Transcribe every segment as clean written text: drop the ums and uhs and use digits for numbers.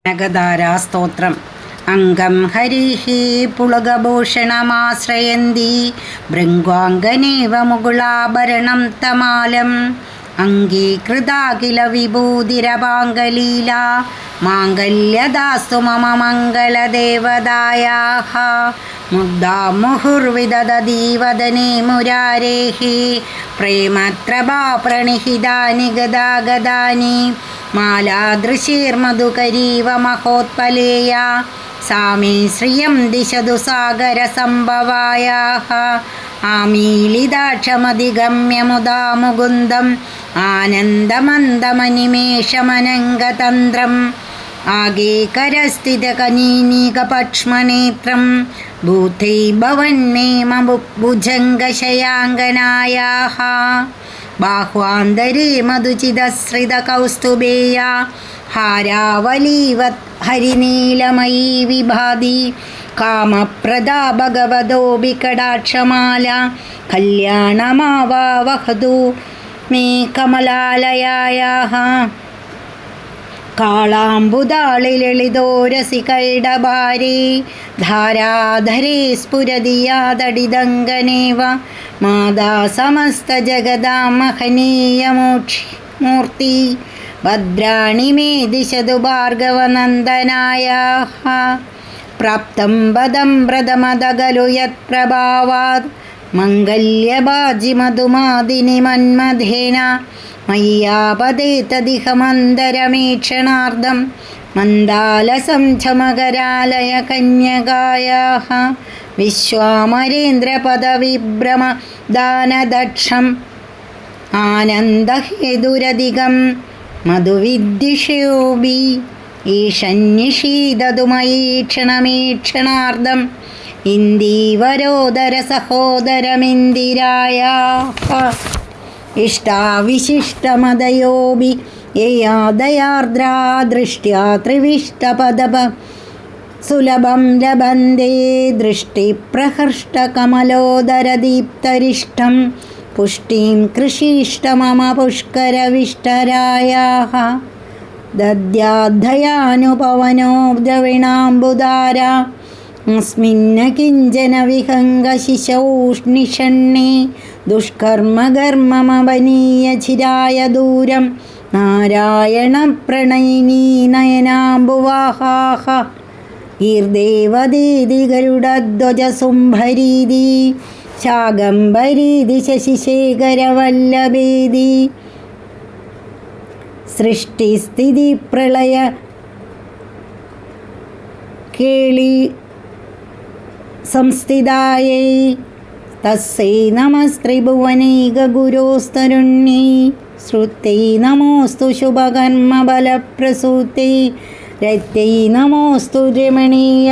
നഗധാരാസ്തോത്രം. അംഗം ഹരിഃ പുളകഭൂഷണമാശ്രയന്തി ഭൃങ്വാംഗനേവ മുകുളാഭരണം തമാലം അംഗീകൃതാഖില വിഭൂതിരപാംഗലീലാ മാംഗല്യദാസ്തു മമ മംഗളദേവതായാഃ മുഗ്ധാമുഹുർവിദധതി വദനേ മുരാരേഃ പ്രേമത്രഭാ പ്രണിഹിതാനി ഗദാഗദാനി മാലാദൃശീർമധുകരീവ മഹോത്പലേയാ സാമേ ശ്രിയം ദിശതു സാഗരസംഭവായാഃ ആമീലിതാക്ഷമധിഗമ്യ മുദാ മുകുന്ദം ആനന്ദമന്ദമനിമേഷമനംഗതന്ത്രം ആഗേകരസ്ഥിതകനീനികപക്ഷ്മനേത്രം ഭൂതൈ ഭവന്മേ ഭുജംഗശയാങ്കനായാഃ ബാഹ്വാന്തരേ മധുചിതശ്രിതകൗസ്തുഭേയ ഹാരാവലീവത് ഹരിനീലമയീ വിഭാതി കാമപ്രദാ ഭഗവതോऽപി കടാക്ഷമാല കല്യാണമാവാവഹതു മേ കമലാലയായാഃ കാളാംബുദാളി ലളിതോരസികൈഡഭാരേ ധാരാധരേ സ്ഫുരതി യാതടിദങ്കനേവ മാതാ സമസ്തജഗദാ മഹനീയമൂർത്തി ഭദ്രാണി മേ ദിശതു ഭാർഗവനന്ദനായാഃ പ്രാപ്തം പദം വ്രതമദഖലു യത്പ്രഭാവാത് മംഗല്യഭാജി മധുമാദിനി മന്മഥേന മയ്യാപതേതദിഹ മന്ദരമീക്ഷണാർദ്ധം മന്ദാലസം ചമകരാലയ കന്യകായാഃ വിശ്വാമരേന്ദ്രപദവിഭ്രമ ദാനദക്ഷം ആനന്ദഹേതുരധികം മധുവിദ്യുഷയോബി ഈശന്യഷീദതു മയീക്ഷണമീക്ഷണാർദ്ധം ഇന്ദീവരോദര സഹോദരമിന്ദിരായാഃ ഇഷ്ടാവിശിഷ്ടമദയോബി യയാദയാർദ്രാ ദൃഷ്ട്യാ ത്രിവിഷ്ടപദപ സുലഭം ലഭന്തേ ദൃഷ്ടിപ്രഹൃഷ്ടകമലോദരദീപ്തരിഷ്ടം പുഷ്ടീം കൃഷീഷ്ടമമ പുഷ്കരവിഷ്ടരായാഃ ദദ്യാദ്ധയാനുപവനോ ദ്രവിണാംബുധാരാ അസ്മിന്ന കിഞ്ചന വിഹംഗശിശൗഷ്ണിഷണ്ണേ ദുഷ്കർമ്മകർമ്മമവനീയ ചിരായ ദൂരം നാരായണ പ്രണയിനീ നയനാംബുവാഹാഹ ഈർദേവദീതി ഗരുഡധ്വജസുംഭരീതി ശാകംബരീതി ശശിശേഖരവല്ലഭേതി സൃഷ്ടിസ്ഥിതി പ്രളയ കേളി സംസ്ഥിതായൈ തസ്സൈ നമസ്ത്രിഭുവനൈകഗുരോസ്തരുണ്യൈ ശ്രുതൈ നമോസ്തു ശുഭകർമ്മബലപ്രസൂതൈ രത്യൈ നമോസ്തു രമണീയ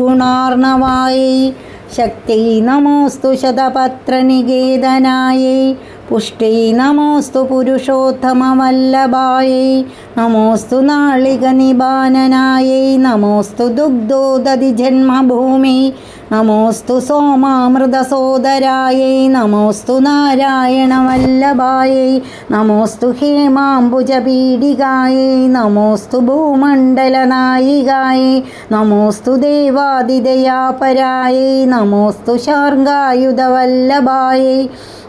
ഗുണാർണവായൈ ശക്തൈ നമോസ്തു ശതപത്രനികേതനായൈ പുഷ്ടൈ നമോസ്തു പുരുഷോത്തമവല്ലഭായൈ നമോസ്തു നാളികനിബാനനായൈ നമോസ്തു ദുഗ്ധോദധിജന്മഭൂമി നമോസ്തു സോമാമൃതസോദരായൈ നമോസ്തു നാരായണവല്ലഭായൈ നമോസ്തു ഹേമാംബുജപീഡികായൈ നമോസ്തു ഭൂമണ്ഡലനായികായൈ നമോസ്തു ദേവാദിദയാപരായൈ നമോസ്തു ശാർങ്കായുധവല്ലഭായൈ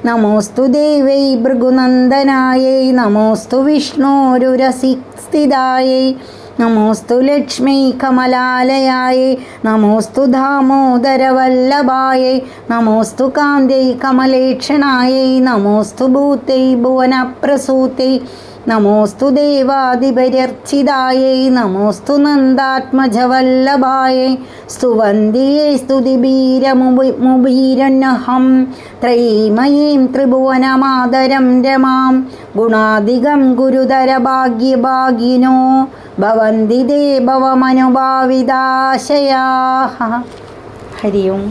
നമോസ്തു ദേവൈ ഭൃഗുനന്ദനായൈ നമോസ്തു വിഷ്ണോരുരസിസ്ഥിതായൈ നമോസ്തു ലക്ഷ്മീ കമലാലയായൈ നമോസ്തു ദാമോദരവല്ലഭായൈ നമോസ്തു കാന്തൈ കമലേക്ഷണായൈ നമോസ്തു ഭൂതൈ ഭുവനപ്രസൂതൈ നമോസ്തു ദേവാദിപര്യർച്ചിതായൈ നമോസ്തു നന്ദാത്മജവല്ലഭായൈ സ്തുവന്തിയേ സ്തുതിബീരമുബീരന്നഹം ത്രൈമയീം ത്രിഭുവനമാതരം രമാം ഗുണാധികം ഗുരുതരഭാഗ്യഭാഗിനോ ഭവന്തി തേ ഭവമനുഭാവിതാശയാഃ. ഹരി ഓം.